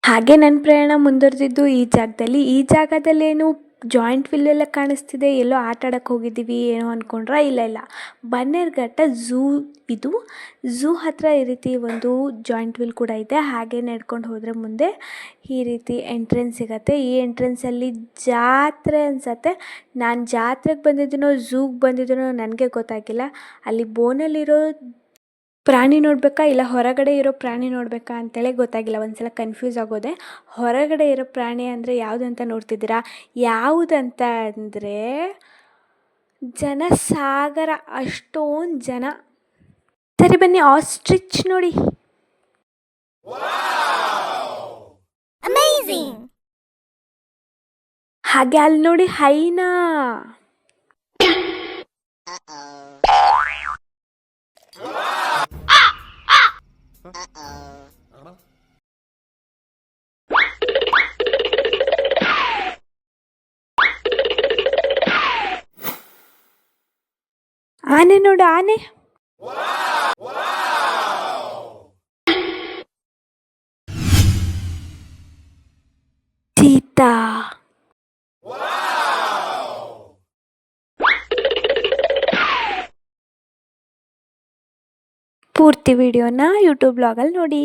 ಹಾಗೆ ನನ್ನ ಪ್ರಯಾಣ ಮುಂದುವರೆದಿದ್ದು ಈ ಜಾಗದಲ್ಲಿ. ಈ ಜಾಗದಲ್ಲೇನು ಜಾಯಿಂಟ್ ವೀಲ್ ಎಲ್ಲ ಕಾಣಿಸ್ತಿದೆ, ಎಲ್ಲೋ ಆಟ ಆಡಕ್ಕೆ ಹೋಗಿದ್ದೀವಿ ಏನೋ ಅಂದ್ಕೊಂಡ್ರಾ? ಇಲ್ಲ ಇಲ್ಲ, ಬನ್ನೇರುಘಟ್ಟ ಝೂ ಇದು. ಝೂ ಹತ್ತಿರ ಈ ರೀತಿ ಒಂದು ಜಾಯಿಂಟ್ ವೀಲ್ ಕೂಡ ಇದೆ. ಹಾಗೆ ನಡ್ಕೊಂಡು ಹೋದರೆ ಮುಂದೆ ಈ ರೀತಿ ಎಂಟ್ರೆನ್ಸ್ ಸಿಗತ್ತೆ. ಈ ಎಂಟ್ರೆನ್ಸಲ್ಲಿ ಜಾತ್ರೆ ಅನಿಸತ್ತೆ. ನಾನು ಜಾತ್ರೆಗೆ ಬಂದಿದ್ದೀನೋ ಝೂಗೆ ಬಂದಿದ್ದೀನೋ ನನಗೆ ಗೊತ್ತಾಗಿಲ್ಲ. ಅಲ್ಲಿ ಬೋನಲ್ಲಿರೋ ಪ್ರಾಣಿ ನೋಡಬೇಕಾ ಇಲ್ಲ ಹೊರಗಡೆ ಇರೋ ಪ್ರಾಣಿ ನೋಡಬೇಕಾ ಅಂತೇಳಿ ಗೊತ್ತಾಗಿಲ್ಲ. ಒಂದ್ಸಲ ಕನ್ಫ್ಯೂಸ್ ಆಗೋದೆ. ಹೊರಗಡೆ ಇರೋ ಪ್ರಾಣಿ ಅಂದರೆ ಯಾವುದಂತ ನೋಡ್ತಿದ್ದೀರಾ? ಯಾವುದಂತ ಅಂದರೆ ಜನಸಾಗರ, ಅಷ್ಟೊಂದು ಜನ. ಸರಿ ಬನ್ನಿ, ಆಸ್ಟ್ರಿಚ್ ನೋಡಿ. ಹಾಗೆ ಅಲ್ಲಿ ನೋಡಿ ಹೈನಾ. ಆನೆ ನೋಡು, ಆನೆ. ಚೀತಾ. ಪೂರ್ತಿ ವಿಡಿಯೋನ ಯೂಟ್ಯೂಬ್ ಬ್ಲಾಗಲ್ಲಿ ನೋಡಿ.